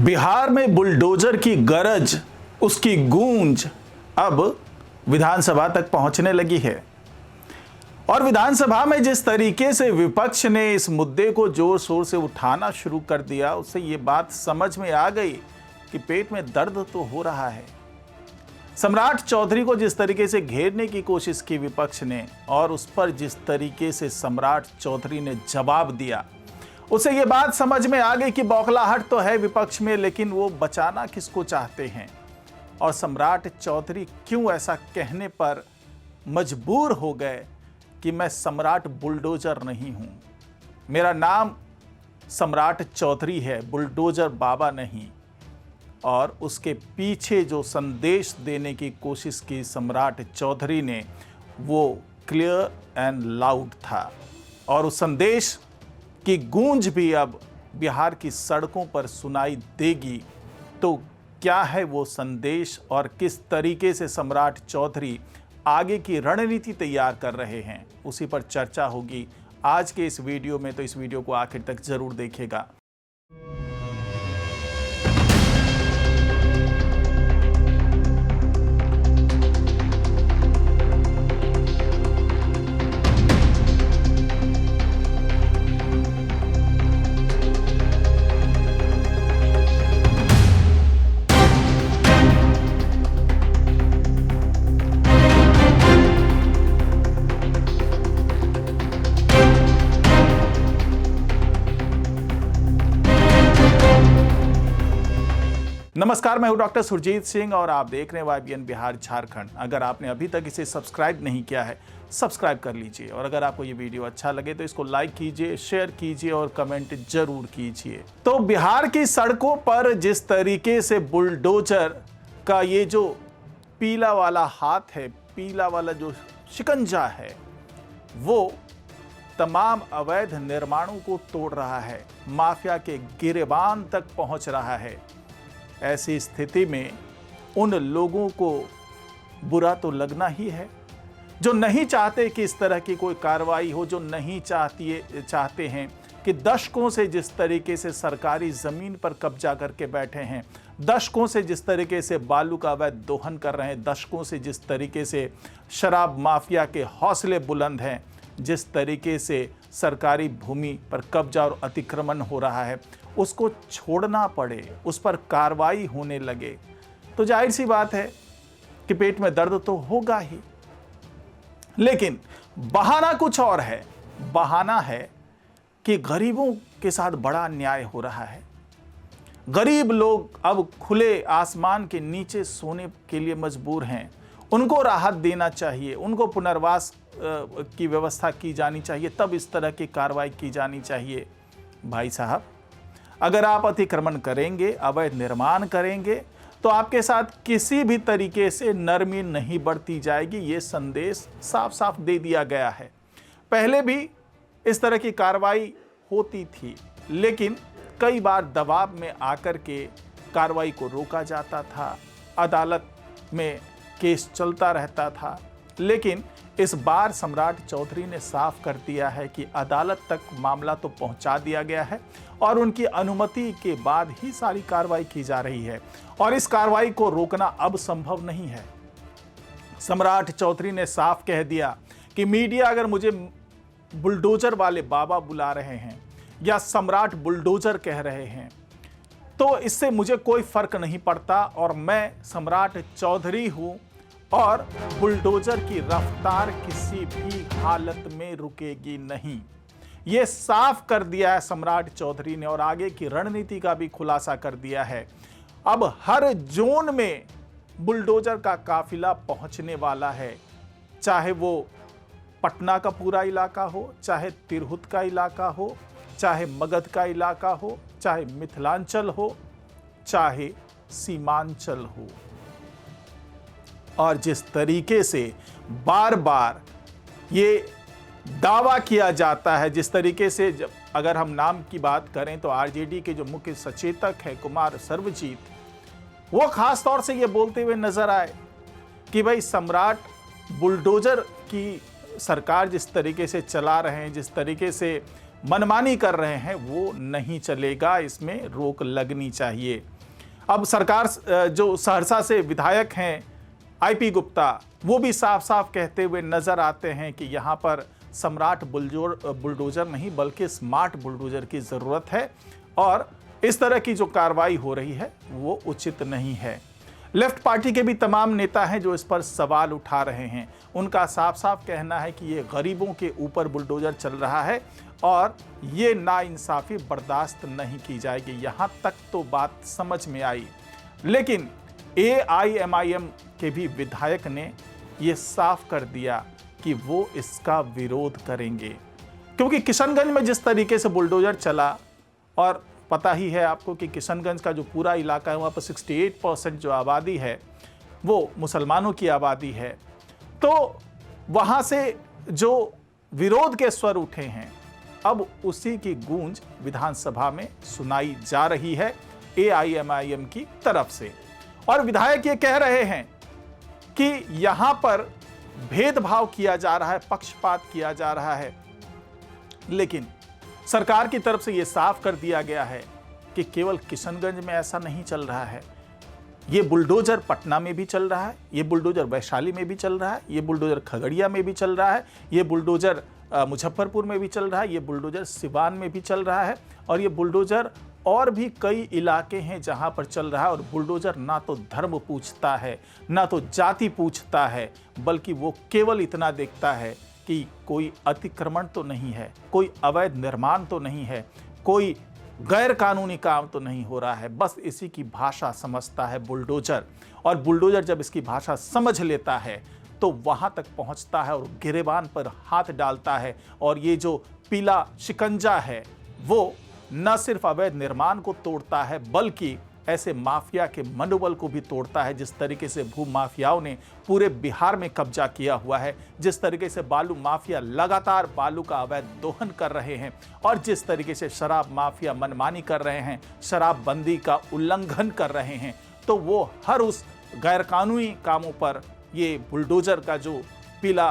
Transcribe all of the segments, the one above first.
बिहार में बुलडोजर की गरज, उसकी गूंज अब विधानसभा तक पहुंचने लगी है। और विधानसभा में जिस तरीके से विपक्ष ने इस मुद्दे को जोर शोर से उठाना शुरू कर दिया, उससे ये बात समझ में आ गई कि पेट में दर्द तो हो रहा है। सम्राट चौधरी को जिस तरीके से घेरने की कोशिश की विपक्ष ने और उस पर जिस तरीके से सम्राट चौधरी ने जवाब दिया, उसे ये बात समझ में आ गई कि बौखलाहट तो है विपक्ष में, लेकिन वो बचाना किसको चाहते हैं और सम्राट चौधरी क्यों ऐसा कहने पर मजबूर हो गए कि मैं सम्राट बुलडोजर नहीं हूं, मेरा नाम सम्राट चौधरी है, बुलडोजर बाबा नहीं। और उसके पीछे जो संदेश देने की कोशिश की सम्राट चौधरी ने, वो क्लियर एंड लाउड था और उस संदेश की गूंज भी अब बिहार की सड़कों पर सुनाई देगी। तो क्या है वो संदेश और किस तरीके से सम्राट चौधरी आगे की रणनीति तैयार कर रहे हैं, उसी पर चर्चा होगी आज के इस वीडियो में। तो इस वीडियो को आखिर तक जरूर देखिएगा। नमस्कार, मैं हूं डॉक्टर सुरजीत सिंह और आप देख रहे हैं YBN बिहार झारखंड। अगर आपने अभी तक इसे सब्सक्राइब नहीं किया है, सब्सक्राइब कर लीजिए और अगर आपको ये वीडियो अच्छा लगे तो इसको लाइक कीजिए, शेयर कीजिए और कमेंट जरूर कीजिए। तो बिहार की सड़कों पर जिस तरीके से बुलडोजर का ये जो पीला वाला हाथ है, पीला वाला जो शिकंजा है, वो तमाम अवैध निर्माणों को तोड़ रहा है, माफिया के गिरेबान तक पहुंच रहा है। ऐसी स्थिति में उन लोगों को बुरा तो लगना ही है जो नहीं चाहते कि इस तरह की कोई कार्रवाई हो, जो नहीं चाहते हैं कि दशकों से जिस तरीके से सरकारी ज़मीन पर कब्जा करके बैठे हैं, दशकों से जिस तरीके से बालू का अवैध दोहन कर रहे हैं, दशकों से जिस तरीके से शराब माफिया के हौसले बुलंद हैं, जिस तरीके से सरकारी भूमि पर कब्जा और अतिक्रमण हो रहा है, उसको छोड़ना पड़े, उस पर कार्रवाई होने लगे, तो जाहिर सी बात है कि पेट में दर्द तो होगा ही। लेकिन बहाना कुछ और है। बहाना है कि गरीबों के साथ बड़ा अन्याय हो रहा है। गरीब लोग अब खुले आसमान के नीचे सोने के लिए मजबूर हैं। उनको राहत देना चाहिए, उनको पुनर्वास की व्यवस्था की जानी चाहिए, तब इस तरह की कार्रवाई की जानी चाहिए। भाई साहब, अगर आप अतिक्रमण करेंगे, अवैध निर्माण करेंगे, तो आपके साथ किसी भी तरीके से नरमी नहीं बरती जाएगी। ये संदेश साफ साफ दे दिया गया है। पहले भी इस तरह की कार्रवाई होती थी, लेकिन कई बार दबाव में आकर के कार्रवाई को रोका जाता था, अदालत में केस चलता रहता था। लेकिन इस बार सम्राट चौधरी ने साफ कर दिया है कि अदालत तक मामला तो पहुंचा दिया गया है और उनकी अनुमति के बाद ही सारी कार्रवाई की जा रही है और इस कार्रवाई को रोकना अब संभव नहीं है। सम्राट चौधरी ने साफ कह दिया कि मीडिया अगर मुझे बुलडोजर वाले बाबा बुला रहे हैं या सम्राट बुलडोजर कह रहे हैं, तो इससे मुझे कोई फर्क नहीं पड़ता और मैं सम्राट चौधरी हूं और बुलडोजर की रफ्तार किसी भी हालत में रुकेगी नहीं। यह साफ कर दिया है सम्राट चौधरी ने और आगे की रणनीति का भी खुलासा कर दिया है। अब हर जोन में बुलडोजर का काफिला पहुंचने वाला है, चाहे वो पटना का पूरा इलाका हो, चाहे तिरहुत का इलाका हो, चाहे मगध का इलाका हो, चाहे मिथिलांचल हो, चाहे सीमांचल हो। और जिस तरीके से बार बार ये दावा किया जाता है, जिस तरीके से जब अगर हम नाम की बात करें तो आरजेडी के जो मुख्य सचेतक है कुमार सर्वजीत, वो खास तौर से ये बोलते हुए नजर आए कि भाई सम्राट बुलडोजर की सरकार जिस तरीके से चला रहे हैं, जिस तरीके से मनमानी कर रहे हैं, वो नहीं चलेगा, इसमें रोक लगनी चाहिए। अब सरकार जो सहरसा से विधायक हैं आईपी गुप्ता, वो भी साफ साफ कहते हुए नजर आते हैं कि यहाँ पर सम्राट बुलडोजर नहीं बल्कि स्मार्ट बुलडोजर की ज़रूरत है और इस तरह की जो कार्रवाई हो रही है वो उचित नहीं है। लेफ्ट पार्टी के भी तमाम नेता हैं जो इस पर सवाल उठा रहे हैं। उनका साफ साफ कहना है कि ये गरीबों के ऊपर बुलडोजर चल रहा है और ये नाइंसाफ़ी बर्दाश्त नहीं की जाएगी। यहाँ तक तो बात समझ में आई, लेकिन AIMIM के भी विधायक ने ये साफ कर दिया कि वो इसका विरोध करेंगे, क्योंकि किशनगंज में जिस तरीके से बुलडोजर चला, और पता ही है आपको कि किशनगंज का जो पूरा इलाका है वहाँ पर 68% जो आबादी है वो मुसलमानों की आबादी है। तो वहाँ से जो विरोध के स्वर उठे हैं अब उसी की गूंज विधानसभा में सुनाई जा रही है AIMIM की तरफ से। और विधायक ये कह रहे हैं कि यहाँ पर भेदभाव किया जा रहा है, पक्षपात किया जा रहा है, लेकिन सरकार की तरफ से यह साफ कर दिया गया है कि केवल किशनगंज में ऐसा नहीं चल रहा है। ये बुलडोजर पटना में भी चल रहा है, ये बुलडोजर वैशाली में भी चल रहा है, ये बुलडोजर खगड़िया में भी चल रहा है, ये बुलडोजर मुजफ्फरपुर में भी चल रहा है, ये बुलडोजर सिवान में भी चल रहा है और ये बुलडोजर और भी कई इलाके हैं जहां पर चल रहा है। और बुलडोजर ना तो धर्म पूछता है, ना तो जाति पूछता है, बल्कि वो केवल इतना देखता है कि कोई अतिक्रमण तो नहीं है, कोई अवैध निर्माण तो नहीं है, कोई गैर कानूनी काम तो नहीं हो रहा है। बस इसी की भाषा समझता है बुलडोजर। और बुलडोजर जब इसकी भाषा समझ लेता है तो वहां तक पहुंचता है और गिरेबान पर हाथ डालता है। और ये जो पीला शिकंजा है वो न सिर्फ अवैध निर्माण को तोड़ता है बल्कि ऐसे माफिया के मनोबल को भी तोड़ता है। जिस तरीके से भू माफियाओं ने पूरे बिहार में कब्जा किया हुआ है, जिस तरीके से बालू माफिया लगातार बालू का अवैध दोहन कर रहे हैं और जिस तरीके से शराब माफिया मनमानी कर रहे हैं, शराबबंदी का उल्लंघन कर रहे हैं, तो वो हर उस गैरकानूनी कामों पर ये बुलडोजर का जो पीला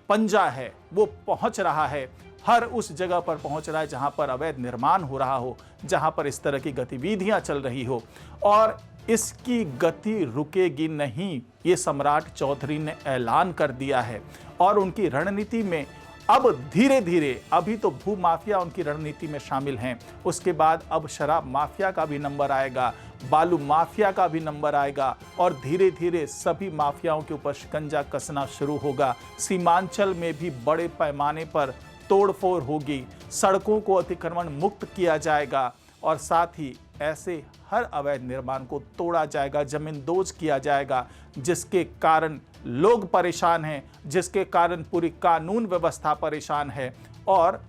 पंजा है वो पहुंच रहा है। हर उस जगह पर पहुंच रहा है जहां पर अवैध निर्माण हो रहा हो, जहां पर इस तरह की गतिविधियां चल रही हो, और इसकी गति रुकेगी नहीं, ये सम्राट चौधरी ने ऐलान कर दिया है। और उनकी रणनीति में अब धीरे धीरे, अभी तो भू माफिया उनकी रणनीति में शामिल हैं, उसके बाद अब शराब माफिया का भी नंबर आएगा, बालू माफिया का भी नंबर आएगा और धीरे धीरे सभी माफियाओं के ऊपर शिकंजा कसना शुरू होगा। सीमांचल में भी बड़े पैमाने पर तोड़फोड़ होगी, सड़कों को अतिक्रमण मुक्त किया जाएगा और साथ ही ऐसे हर अवैध निर्माण को तोड़ा जाएगा, जमींदोज किया जाएगा, जिसके कारण लोग परेशान हैं, जिसके कारण पूरी कानून व्यवस्था परेशान है। और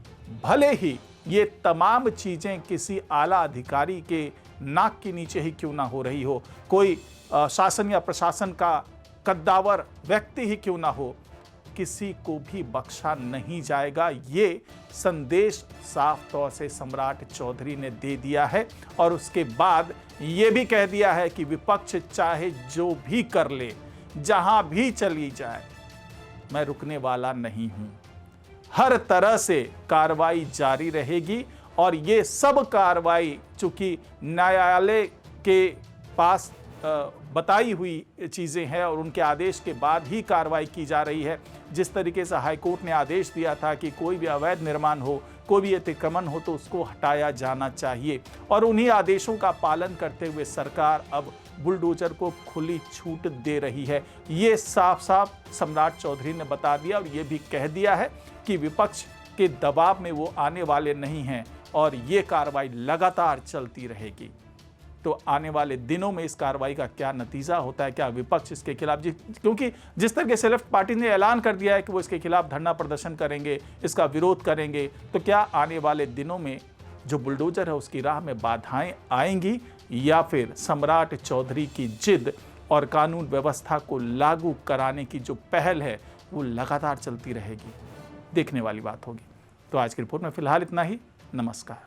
भले ही ये तमाम चीज़ें किसी आला अधिकारी के नाक के नीचे ही क्यों ना हो रही हो, कोई शासन या प्रशासन का कद्दावर व्यक्ति ही क्यों ना हो, किसी को भी बख्शा नहीं जाएगा। ये संदेश साफ तौर से सम्राट चौधरी ने दे दिया है। और उसके बाद ये भी कह दिया है कि विपक्ष चाहे जो भी कर ले, जहां भी चली जाए, मैं रुकने वाला नहीं हूं। हर तरह से कार्रवाई जारी रहेगी और ये सब कार्रवाई चूंकि न्यायालय के पास बताई हुई चीज़ें हैं और उनके आदेश के बाद ही कार्रवाई की जा रही है। जिस तरीके से हाईकोर्ट ने आदेश दिया था कि कोई भी अवैध निर्माण हो, कोई भी अतिक्रमण हो तो उसको हटाया जाना चाहिए, और उन्हीं आदेशों का पालन करते हुए सरकार अब बुलडोजर को खुली छूट दे रही है। ये साफ साफ सम्राट चौधरी ने बता दिया और ये भी कह दिया है कि विपक्ष के दबाव में वो आने वाले नहीं हैं और ये कार्रवाई लगातार चलती रहेगी। तो आने वाले दिनों में इस कार्रवाई का क्या नतीजा होता है, क्या विपक्ष इसके खिलाफ, क्योंकि जिस तरह से लेफ्ट पार्टी ने ऐलान कर दिया है कि वो इसके खिलाफ धरना प्रदर्शन करेंगे, इसका विरोध करेंगे, तो क्या आने वाले दिनों में जो बुलडोजर है उसकी राह में बाधाएं आएंगी या फिर सम्राट चौधरी की जिद और कानून व्यवस्था को लागू कराने की जो पहल है वो लगातार चलती रहेगी। देखने वाली बात होगी। तो आज की रिपोर्ट में फिलहाल इतना ही। नमस्कार।